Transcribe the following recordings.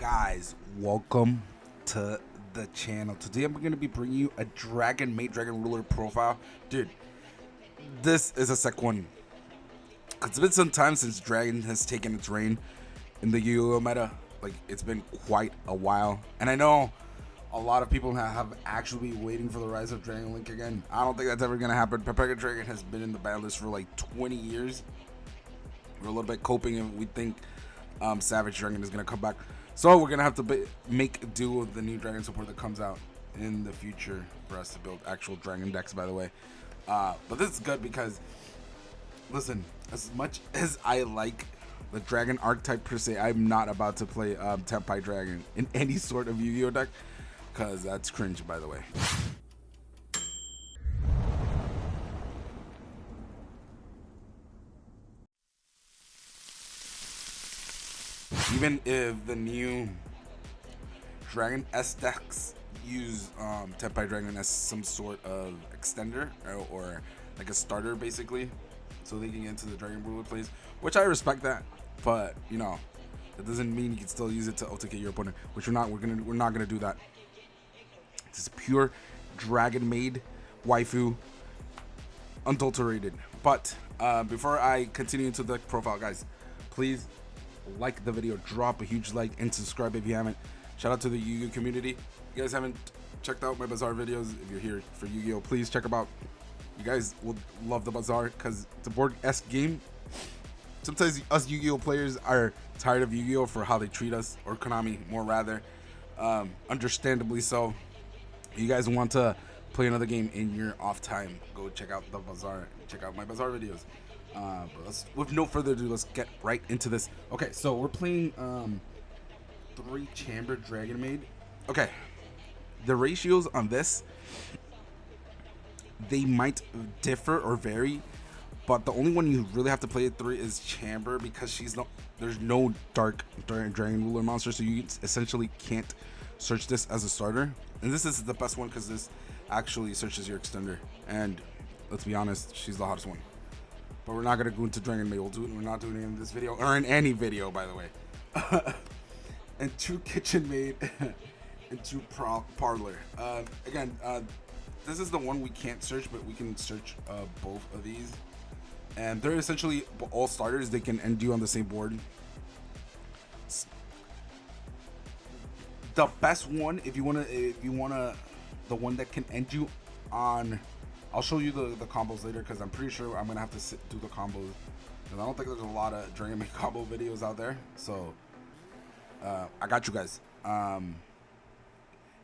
guys, welcome to the channel. Today I'm going to be bringing you a Dragonmaid Dragon Ruler profile. Dude, this is a sick one. It's been some time since Dragon has taken its reign in the Yu-Gi-Oh meta. Like, it's been quite a while. And I know a lot of people have actually been waiting for the rise of Dragon Link again. I don't think that's ever going to happen. Puerto Dragon has been in the ban list for like 20 years. We're a little bit coping, and we think Savage Dragon is going to come back. So we're going to have to make do with the new Dragon support that comes out in the future for us to build actual Dragon decks, by the way. But this is good because, listen, as much as I like the Dragon archetype per se, I'm not about to play Tenpai Dragon in any sort of Yu-Gi-Oh deck, because that's cringe, by the way. Even if the new Dragon S decks use Tenpai Dragon as some sort of extender or like a starter, basically, so they can get into the Dragon Ruler plays, which I respect that, but you know, that doesn't mean you can still use it to OTK your opponent, which we're not gonna do that. This is pure Dragonmaid waifu, unadulterated. But before I continue into the profile, guys, please like the video, drop a huge like, and subscribe if you haven't. Shout out to the Yu-Gi-Oh community. You guys haven't checked out my Bazaar videos, if you're here for Yu-Gi-Oh, please check them out. You guys will love the Bazaar because it's a board-esque game. Sometimes us Yu-Gi-Oh players are tired of Yu-Gi-Oh for how they treat us, or Konami more rather, understandably so. You guys want to play another game in your off time, go check out the Bazaar, check out my Bazaar videos. But with no further ado, let's get right into this. Okay, so we're playing 3-chamber Dragonmaid. Okay, the ratios on this, they might differ or vary, but the only one you really have to play at 3 is chamber, because there's no dark Dragon Ruler monster, so you essentially can't search this as a starter. And this is the best one because this actually searches your extender, and let's be honest, she's the hottest one. But we're not gonna go into Dragonmaid. We're not doing it in this video, or in any video, by the way. And 2 Kitchen Maid and 2 Parlor. Again, this is the one we can't search, but we can search both of these, and they're essentially all starters. They can end you on the same board. The best one, if you wanna, the one that can end you on. I'll show you the combos later, because I'm pretty sure I'm gonna have to do the combos, because I don't think there's a lot of Dragonmaid combo videos out there. So I got you guys. If I'm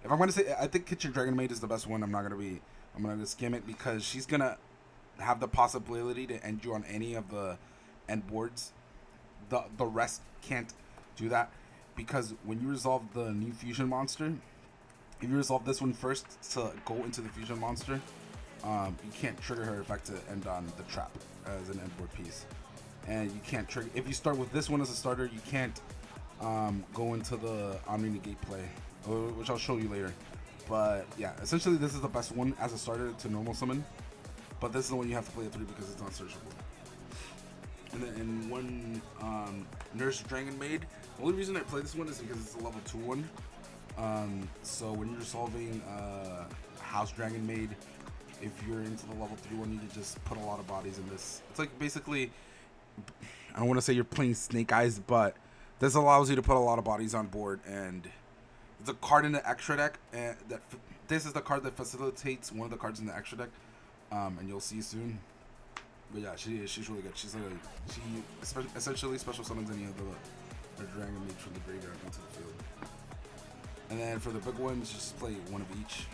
gonna say, I think Kitchen Dragonmaid is the best one. I'm gonna skim it, because she's gonna have the possibility to end you on any of the end boards. The rest can't do that, because when you resolve the new fusion monster, if you resolve this one first to go into the fusion monster, you can't trigger her effect to end on the trap as an end board piece. And you can't trigger, if you start with this one as a starter, you can't go into the Omni Negate play, which I'll show you later. But yeah, essentially this is the best one as a starter to normal summon, but this is the one you have to play at 3 because it's not searchable. And then in one Nurse Dragonmaid, the only reason I play this one is because it's a level 2 one. So when you're solving House Dragonmaid, if you're into the level 3 one, you can just put a lot of bodies in this. It's like, basically, I don't want to say you're playing Snake Eyes, but this allows you to put a lot of bodies on board. And it's a card in the extra deck, and this is the card that facilitates one of the cards in the extra deck, and you'll see soon. But yeah, she's really good. She essentially special summons any of the Dragonmaid from the graveyard into the field. And then for the big ones, just play one of each.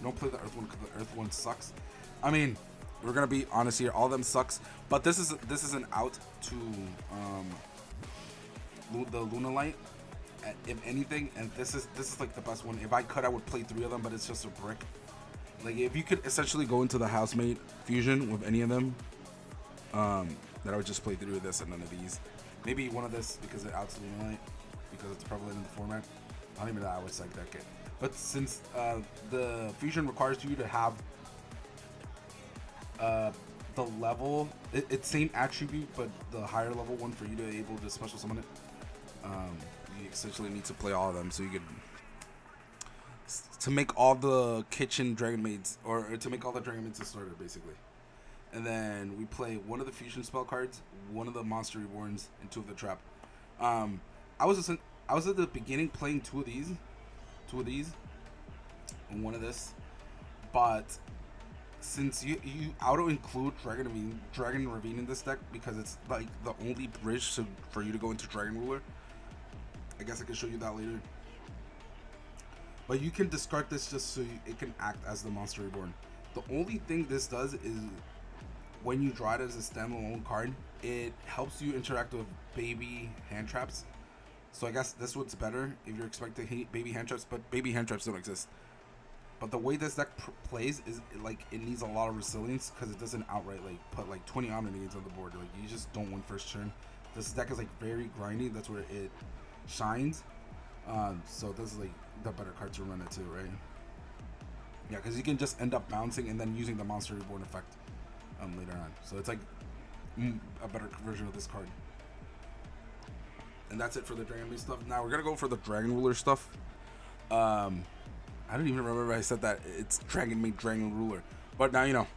Don't play the Earth one, because the Earth one sucks. I mean, we're gonna be honest here, all of them sucks. But this is an out to the Luna Light, if anything. And this is like the best one. If I could, I would play 3 of them, but it's just a brick. Like, if you could essentially go into the Housemaid fusion with any of them, then I would just play 3 of this and none of these. Maybe one of this because it outs Luna Light, because it's prevalent in the format. I don't even know how I would psych that kit. But since the fusion requires you to have the level, it's same attribute, but the higher level one for you to able to special summon it, essentially need to play all of them so you could to make all the kitchen dragon maids, or to make all the dragon maids a starter basically. And then we play one of the fusion spell cards, one of the monster reborns, and 2 of the trap. I was at the beginning playing two of these, and one of this, but since you auto include Dragon Ravine in this deck because it's like the only bridge for you to go into Dragon Ruler. I guess I can show you that later. But you can discard this just so it can act as the monster reborn. The only thing this does is when you draw it as a standalone card, it helps you interact with baby hand traps. So I guess this one's better if you're expecting baby hand traps, but baby hand traps don't exist. But the way this deck plays is it needs a lot of resilience because it doesn't outright like put like 20 omni-negatives on the board. Like you just don't win first turn. This deck is like very grindy. That's where it shines. So this is like the better card to run it too, right? Yeah, because you can just end up bouncing and then using the monster reborn effect later on. So it's like a better version of this card. And that's it for the Dragonmaid stuff. Now we're gonna go for the Dragon Ruler stuff. I don't even remember I said that. It's Dragonmaid Dragon Ruler, but now you know.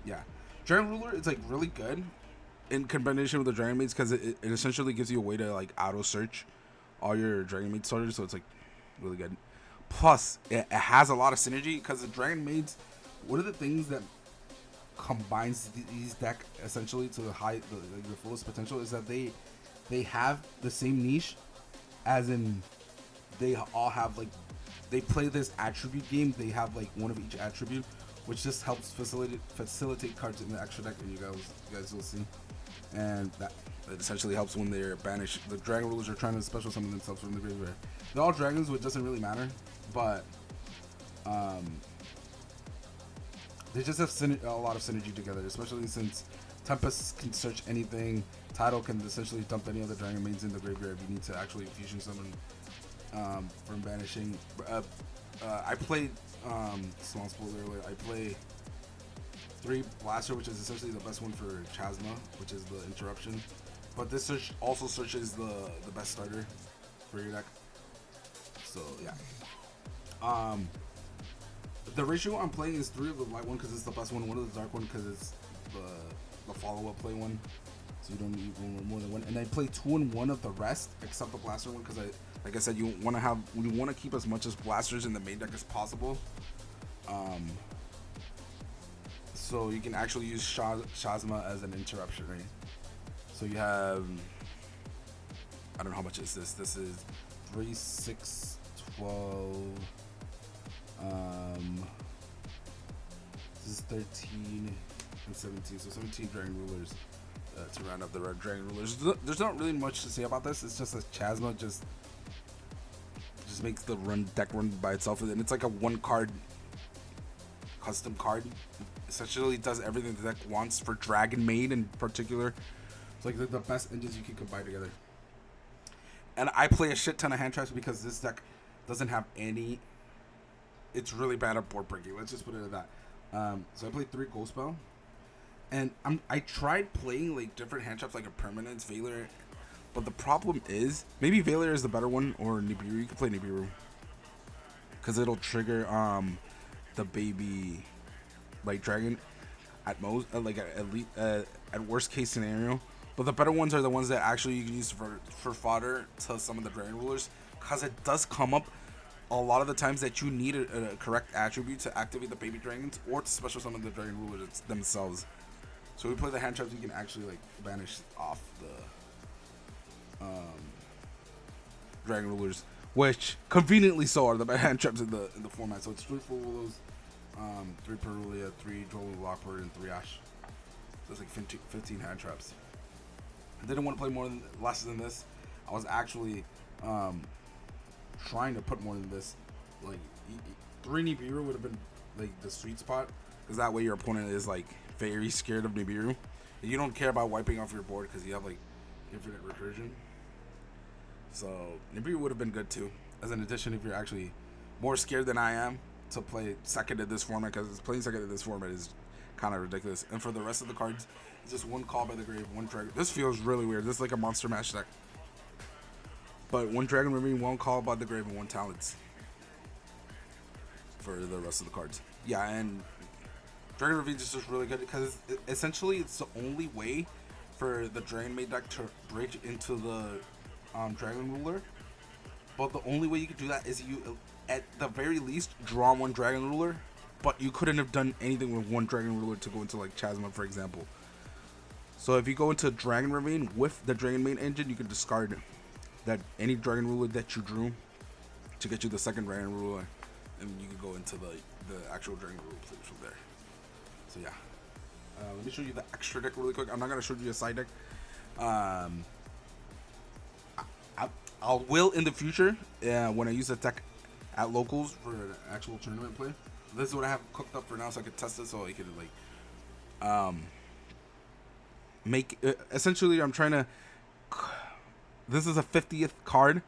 Yeah, Dragon Ruler is like really good in combination with the Dragonmaids because it essentially gives you a way to like auto search all your Dragonmaid starters, so it's like really good. Plus, it has a lot of synergy because the Dragonmaids. One of the things that combines these deck essentially to the fullest potential is that they have the same niche, as in they all have like they play this attribute game. They have like one of each attribute, which just helps facilitate cards in the extra deck, and you guys will see. And that essentially helps when they're banished. The Dragon Rulers are trying to special summon themselves from the graveyard. They're all dragons, which doesn't really matter, but they just have a lot of synergy together, especially since Tempest can search anything. Tidal can essentially dump any other Dragon Maids in the graveyard if you need to actually fusion summon from banishing. I played, small spoiler alert, I play 3 Blaster, which is essentially the best one for Chasma, which is the interruption. But this search also searches the best starter for your deck. So yeah. The ratio I'm playing is 3 of the light one because it's the best one, 1 of the dark one because it's the follow-up play one. So you don't need more than 1. And I play 2 and 1 of the rest, except the Blaster one, because like I said, you want to keep as much as blasters in the main deck as possible. So you can actually use Shazma as an interruption, right? So you have, I don't know how much is this. This is 3, 6, 12. This is 13 and 17. So 17 Dragon Rulers to round up the red Dragon Rulers. There's not really much to say about this. It's just a Chasma just makes the deck run by itself, and it's like a 1 card custom card. Essentially does everything the deck wants for Dragonmaid in particular. It's like the best engines you can combine together. And I play a shit ton of hand traps because this deck doesn't have any. It's really bad at board breaking. Let's just put it at that. So I played 3 Ghost Spell, and I tried playing like different hand traps, like a Permanence, Veiler, but the problem is maybe Veiler is the better one, or Nibiru. You can play Nibiru because it'll trigger the baby Light Dragon at most, at worst case scenario. But the better ones are the ones that actually you can use for fodder to some of the Dragon Rulers, because it does come up a lot of the times that you need a correct attribute to activate the baby dragons or to special summon the Dragon Rulers themselves. So we play the hand traps, you can actually like banish off the Dragon Rulers, which conveniently so are the hand traps in the format. So it's 3 Full Willows, 3 Perulia, 3 Droll Lockbird, and 3 Ash. So it's like 15 hand traps. I didn't want to play less than this. I was actually trying to put more than this. Like 3 Nibiru would have been like the sweet spot, because that way your opponent is like very scared of Nibiru, and you don't care about wiping off your board because you have like infinite recursion. So Nibiru would have been good too, as an addition if you're actually more scared than I am to play second in this format, because playing second in this format is kind of ridiculous. And for the rest of the cards, it's just 1 Call by the Grave, 1 Dragon. This feels really weird. This is like a Monster Mash deck. But one Dragon Ravine, one Call by the Grave, and one Talents for the rest of the cards. Yeah, and Dragon Ravine is just really good because essentially it's the only way for the Dragonmaid deck to bridge into the Dragon Ruler. But the only way you could do that is you, at the very least, draw one Dragon Ruler. But you couldn't have done anything with one Dragon Ruler to go into like Chasma, for example. So if you go into Dragon Ravine with the Dragonmaid engine, you can discard that any Dragon Ruler that you drew to get you the second Dragon Ruler, and you can go into the actual Dragon Ruler place from there. So yeah, let me show you the extra deck really quick. I'm not gonna show you a side deck. I will in the future when I use the deck at locals for an actual tournament play. This is what I have cooked up for now, so I could test it, so I could like make essentially. I'm trying to. This is a 50th card,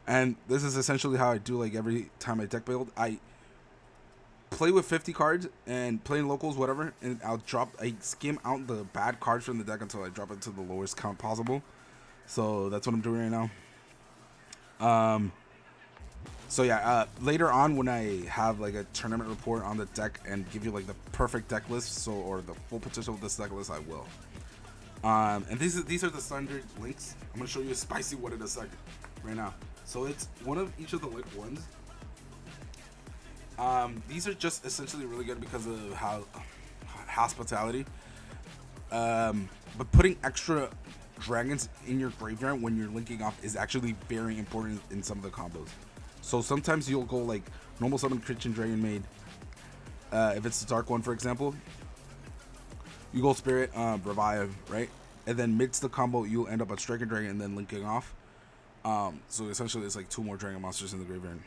and this is essentially how I do like every time I deck build. I play with 50 cards and play in locals, whatever, and I skim out the bad cards from the deck until I drop it to the lowest count possible. So that's what I'm doing right now. So yeah, later on when I have like a tournament report on the deck and give you like the perfect deck list, or the full potential of this deck list, I will. And these are the standard links. I'm gonna show you a spicy one in a second, right now. So it's one of each of the link ones. These are just essentially really good because of how hospitality. But putting extra dragons in your graveyard when you're linking off is actually very important in some of the combos. So sometimes you'll go like normal summon Christian Dragonmaid. If it's the dark one, for example, you go Spirit, Revive, right? And then midst the combo, you'll end up at Striker Dragon and then linking off. So essentially, it's like 2 more Dragon monsters in the graveyard,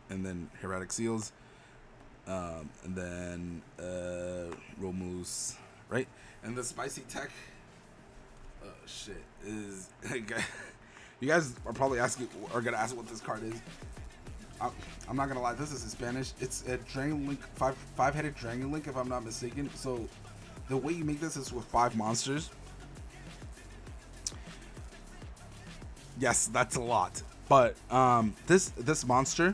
and then Hieratic Seals, and then Romus, right? And the spicy tech, shit, is you guys are probably gonna ask what this card is. I'm not gonna lie, this is in Spanish. It's a Dragon Link, five-headed Dragon Link, if I'm not mistaken. So the way you make this is with 5 monsters. Yes, that's a lot. But this monster,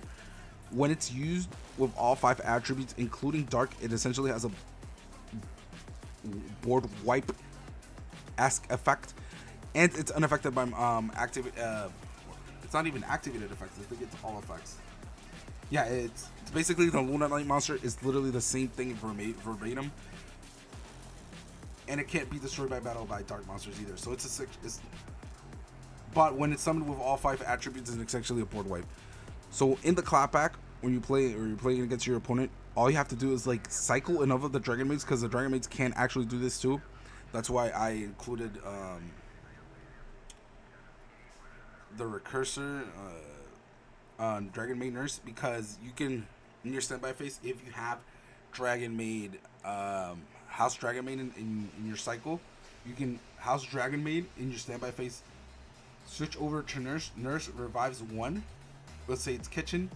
when it's used with all 5 attributes, including Dark, it essentially has a board wipe-esque effect, and it's unaffected by it's not even activated effects. I think it's all effects. Yeah, it's basically the Luna Knight monster is literally the same thing verbatim, and it can't be destroyed by battle by dark monsters either. So it's a 6. But when it's summoned with all 5 attributes, it's essentially a board wipe. So in the clapback, when you play or you're playing against your opponent, all you have to do is like cycle enough of the Dragon Maids, because the Dragon Maids can actually do this too. That's why I included the Recursor on Dragonmaid Nurse, because you can, in your standby phase, if you have Dragonmaid, House Dragonmaid in your cycle, you can House Dragonmaid in your standby phase, switch over to Nurse. Nurse revives 1. Let's say it's Kitchen,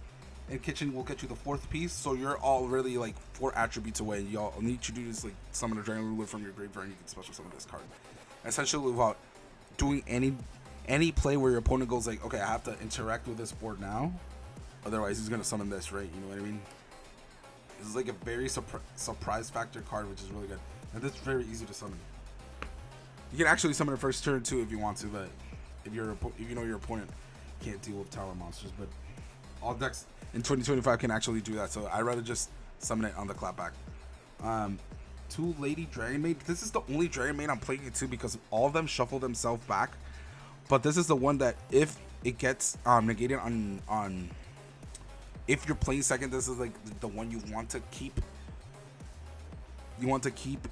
and Kitchen will get you the 4th piece, so you're already like 4 attributes away. Y'all need to do is like summon a Dragon Ruler from your graveyard, and you can special summon this card. Essentially, without doing any play where your opponent goes like, okay, I have to interact with this board now, otherwise he's gonna summon this, right? You know what I mean? This is like a very surprise factor card, which is really good, and this is very easy to summon. You can actually summon it first turn too if you want to, but if you know your opponent can't deal with tower monsters. But all decks in 2025 can actually do that, so I'd rather just summon it on the clapback. 2 Lady Dragonmaid. This is the only Dragonmaid I'm playing it to, because all of them shuffle themselves back. But this is the one that if it gets negated on if you're playing second, this is like the one you want to keep. You want to keep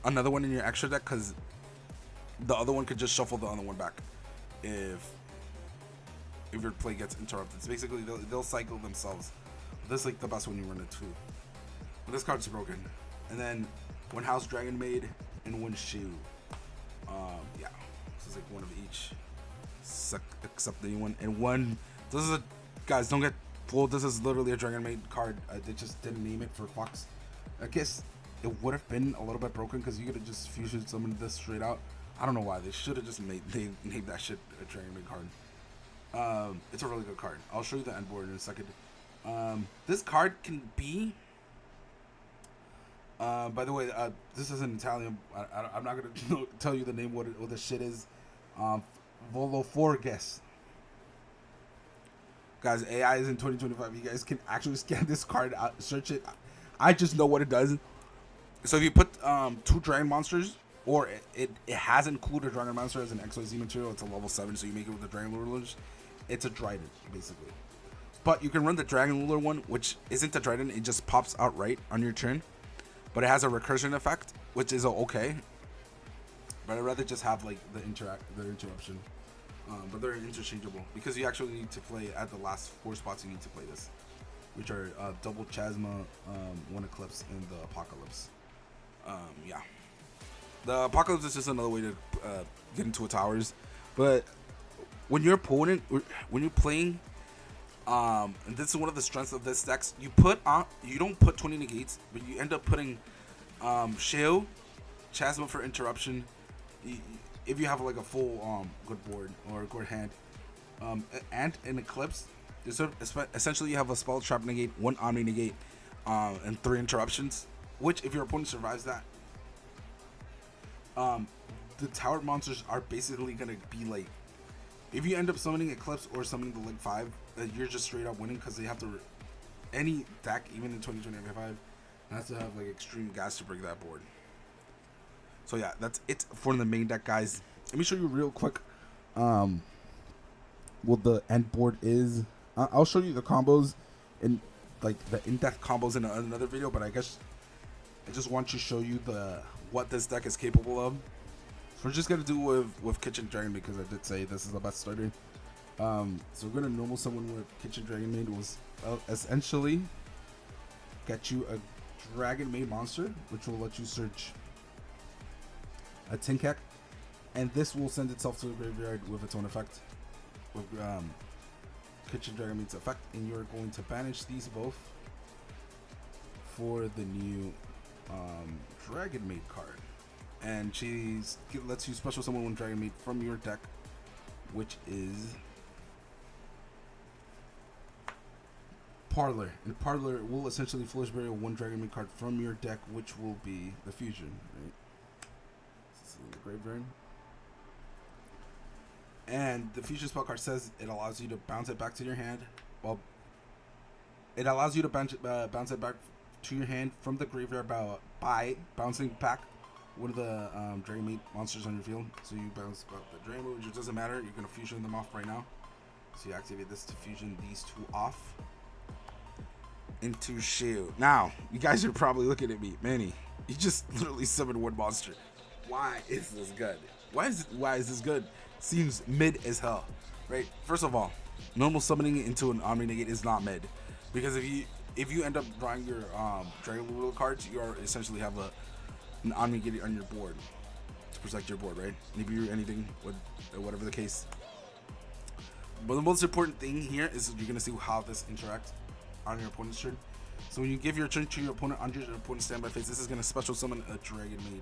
another one in your extra deck, because the other one could just shuffle the other one back if your play gets interrupted. So basically they'll cycle themselves. But this is like the best one you run into. But this card's broken. And then 1 House Dragonmaid and 1 Shoe. Yeah, this is like one of each, except the one and one. This is guys, don't get fooled. This is literally a Dragonmaid card. They just didn't name it for fucks. I guess it would have been a little bit broken, because you could have just fusion summoned this straight out. I don't know why they should have just named that shit a Dragonmaid card. It's a really good card. I'll show you the end board in a second. This card can be. By the way, this is in Italian. I'm not gonna tell you the name what the shit is. Volo Forges. Guys, AI is in 2025. You guys can actually scan this card out, search it. I just know what it does. So if you put 2 dragon monsters, or it has included dragon monster as an XYZ material, it's a level 7, so you make it with the dragon rulers. It's a trident, basically. But you can run the dragon ruler one, which isn't a trident. It just pops outright on your turn. But it has a recursion effect, which is okay. But I'd rather just have like the interruption. But they're interchangeable because you actually need to play at the last 4 spots. You need to play this, which are double Chasma, one Eclipse, and the Apocalypse. Yeah, the Apocalypse is just another way to get into a towers. But when your opponent, when you're playing, and this is one of the strengths of this deck, you don't put 20 negates, but you end up putting Sheo, Chasma for interruption. If you have like a full good board or a good hand, and an Eclipse, essentially you have a spell trap negate, 1 omni negate, and 3 interruptions. Which, if your opponent survives that, the tower monsters are basically gonna be like, if you end up summoning Eclipse or summoning the Lig 5, you're just straight up winning because they have to. Any deck, even in 2025, has to have like extreme gas to break that board. So yeah, that's it for the main deck, guys. Let me show you real quick what the end board is. I'll show you the combos and like the in-depth combos in another video, but I guess I just want to show you what this deck is capable of. So we're just gonna do with Kitchen Dragon because I did say this is the best starter. So we're gonna normal summon with Kitchen Dragonmaid was essentially get you a Dragonmaid monster, which will let you search a Tinkek, and this will send itself to the graveyard with its own effect, with Kitchen Dragonmaid's effect, and you're going to banish these both for the new Dragonmaid card. And she lets you special summon 1 Dragonmaid from your deck, which is Parlor. And Parlor will essentially Flourish Barrier 1 Dragonmaid card from your deck, which will be the Fusion, right? The graveyard. And the fusion spell card says it allows you to bounce it back to your hand. Well, it allows you to bounce it back to your hand from the graveyard by bouncing back one of the Dragonmaid monsters on your field. So you bounce back the Dragonmaid, which doesn't matter. You're gonna fusion them off right now. So you activate this to fusion these 2 off into Shield. Now, you guys are probably looking at me, Manny. You just literally summoned 1 monster. Why is this good? Why is this good? Seems mid as hell, right? First of all, normal summoning into an Omni Negate is not mid, because if you end up drawing your Dragon Ruler cards, you are essentially have an Omni Negate on your board to protect your board, right? Maybe you're anything, whatever the case. But the most important thing here is you're gonna see how this interacts on your opponent's turn. So when you give your turn to your opponent under your opponent's standby phase, this is gonna special summon a Dragonmaid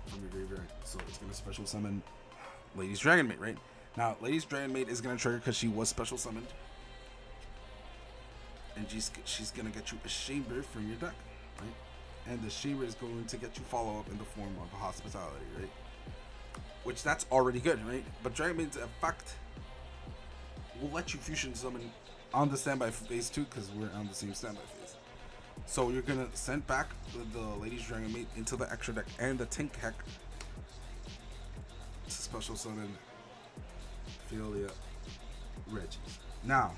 from your graveyard. So it's gonna special summon Lady's Dragonmaid, right? Now, Lady's Dragonmaid is gonna trigger because she was special summoned, and she's gonna get you a Chamber from your deck, right? And the Chamber is going to get you follow up in the form of a Hospitality, right? Which that's already good, right? But Dragonmaid's effect will let you fusion summon on the standby phase too, because we're on the same standby phase. So you're gonna send back the Lady's Dragonmaid into the extra deck and the Tinkek to special summon Philia Reggie. Now,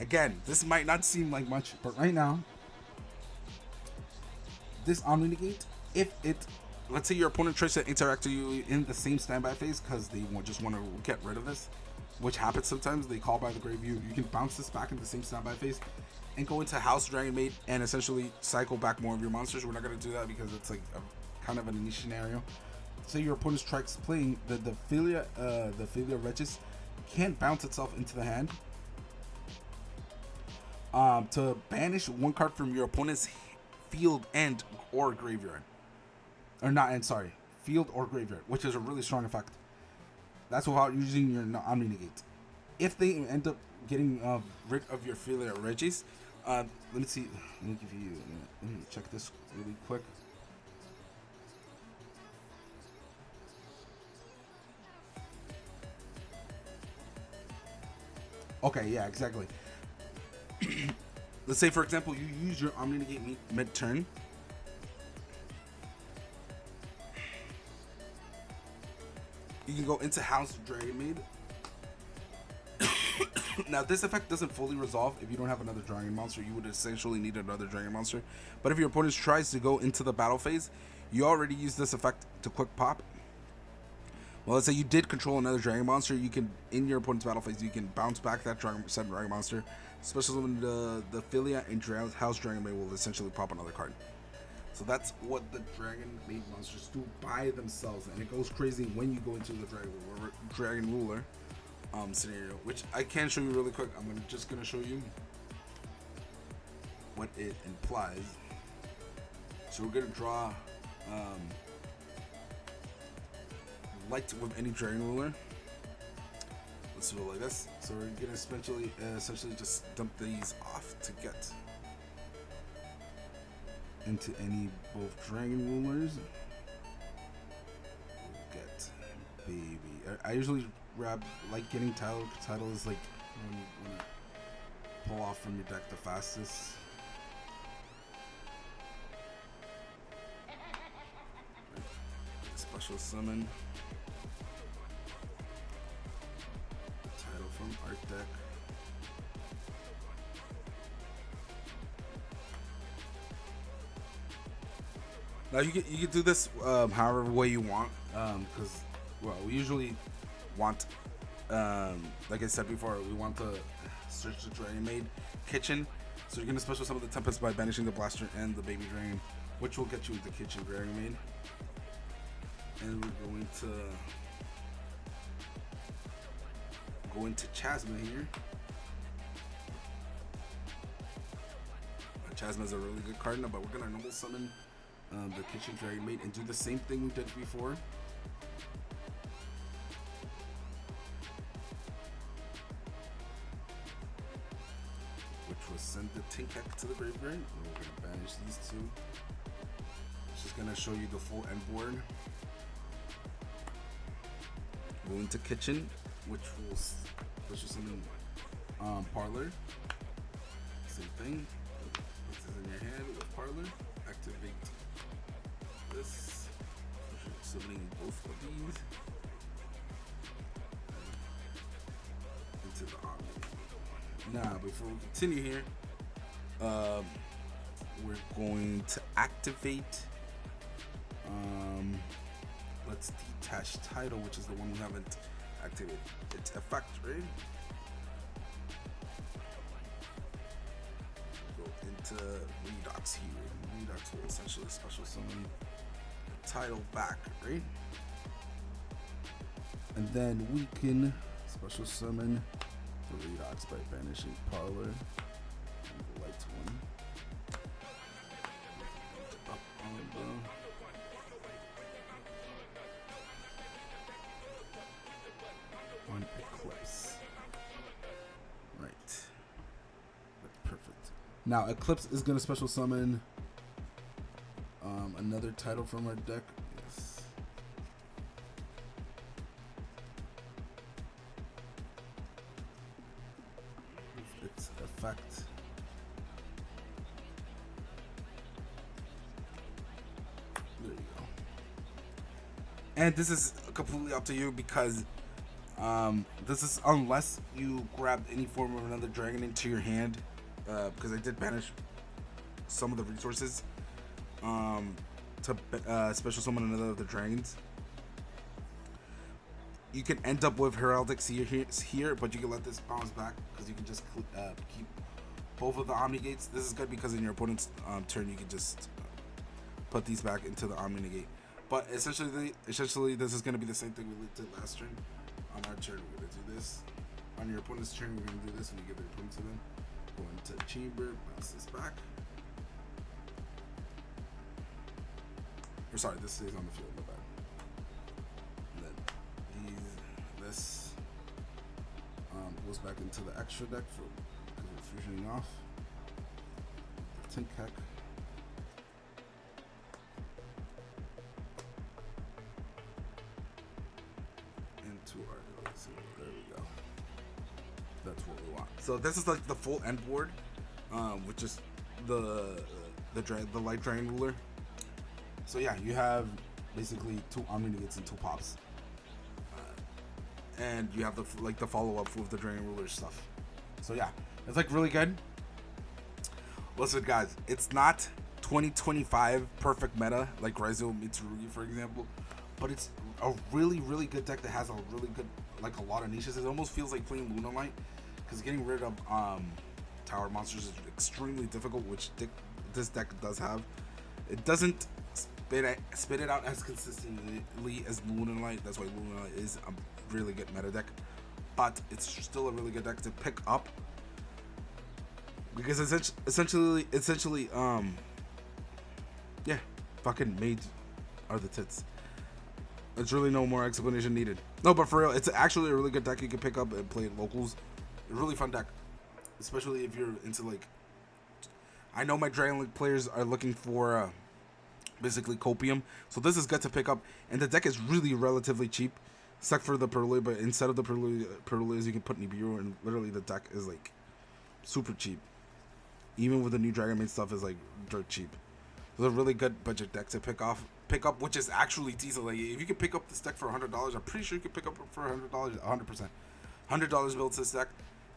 again, this might not seem like much, but right now, this Omni Negate, let's say your opponent tries to interact with you in the same standby phase because they just want to get rid of this, which happens sometimes. They call by the grave you can bounce this back in the same standby phase and go into House Dragonmaid and essentially cycle back more of your monsters. We're not going to do that because it's like kind of a niche scenario. Say your opponent strikes playing the Philia Regis can't bounce itself into the hand to banish 1 card from your opponent's field and or graveyard, or not, and sorry, field or graveyard, which is a really strong effect. That's without using your Omni Negate. If they end up getting rid of your failure Regis, let me see. Let me give you. Let me check this really quick. Okay, yeah, exactly. Let's say, for example, you use your Omni Negate mid-turn. You can go into House Dragonmaid. Now, this effect doesn't fully resolve if you don't have another dragon monster. You would essentially need another dragon monster. But if your opponent tries to go into the battle phase, you already use this effect to quick pop. Well, let's say you did control another dragon monster. You can, in your opponent's battle phase, you can bounce back that said dragon monster. Especially when the Philia and House Dragonmaid will essentially pop another card. So that's what the Dragonmaid monsters do by themselves, and it goes crazy when you go into the Dragon Ruler scenario, which I can show you really quick. I'm just gonna show you what it implies. So we're gonna draw light with any Dragon Ruler. Let's do it like this. So we're gonna essentially just dump these off to get into any both Dragon Rulers. We'll get baby. I usually grab like getting title. Title is like when you pull off from your deck the fastest. Special summon. Title from art deck. Now you can do this however way you want, because well, we usually want, like I said before, we want to search the Dragonmaid kitchen. So you're gonna special summon the Tempest by banishing the Blaster and the Baby Dragon, which will get you into kitchen Dragonmaid. And we're going to go into Chasma here. Chasma is a really good card now, but we're gonna normal summon the kitchen Dragonmaid and do the same thing we did before. Which was send the Tinkek to the graveyard. And we're gonna banish these two. Which is gonna show you the full end board. Go into kitchen, which will special summon Parlor. Same thing. Put this in your hand with Parlor. Activate this. Summoning both of these into the Omni. Now, before we continue here, we're going to activate. Let's detach title, which is the one we haven't activated its effect, right? Go into Redux here. Redux will essentially special summon the title back, right? And then we can special summon the Redux by banishing Parlor. The light one. Up on the Eclipse. Right. That's perfect. Now Eclipse is gonna special summon another title from our deck. Yes. Its effect. There you go. And this is completely up to you because this is unless you grabbed any form of another dragon into your hand, because I did banish some of the resources to special summon another of the dragons. You can end up with Heraldic here, but you can let this bounce back because you can just keep both of the Omni Gates. This is good because in your opponent's turn you can just put these back into the Omni Negate. But essentially this is going to be the same thing we did last turn. On our turn, we're going to do this. On your opponent's turn, we're going to do this when you give the opponent to them. Go into chamber, bounce this back. Or sorry, this stays on the field, my bad. And then goes back into the extra deck for fusioning off. Tink Heck. Into our there we go. That's what we want. So this is like the full end board, which is the light Dragon Ruler. So yeah, you have basically 2 Omni Negates and 2 pops. And you have the follow-up with the Dragon Ruler stuff. So yeah, it's like really good. Listen guys, it's not 2025 perfect meta like Raizo Mitsurugi for example, but it's a really good deck that has a really good, like a lot of niches. It almost feels like playing Luna Light, because getting rid of tower monsters is extremely difficult, which this deck does have. It doesn't spit it out as consistently as Luna Light. That's why Luna Light is a really good meta deck, but it's still a really good deck to pick up, because essentially yeah, fucking Maid are the tits. There's really no more explanation needed. No, but for real, it's actually a really good deck you can pick up and play at locals. A really fun deck, especially if you're into like, I know my Dragon League players are looking for basically copium, so this is good to pick up, and the deck is really relatively cheap, except for the Puerto, but instead of the Puerto, you can put Nibiru, and literally the deck is like super cheap. Even with the new Dragonmaid stuff is like dirt cheap. It's a really good budget deck to pick up, which is actually decent. Like if you can pick up this deck for $100, I'm pretty sure you can pick up for $100, 100%. $100 builds this deck,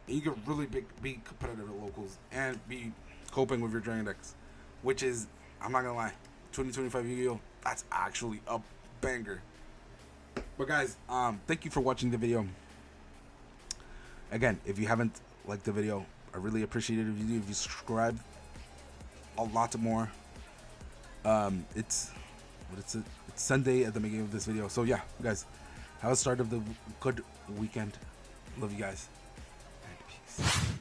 and you can really be competitive at locals and be coping with your Dragon decks, which is, I'm not gonna lie, 2025 Yu-Gi-Oh! That's actually a banger. But guys, thank you for watching the video. Again, if you haven't liked the video, I really appreciate it if you subscribe. A lot more. It's Sunday at the beginning of this video. So yeah, guys, have a start of the good weekend. Love you guys. And peace.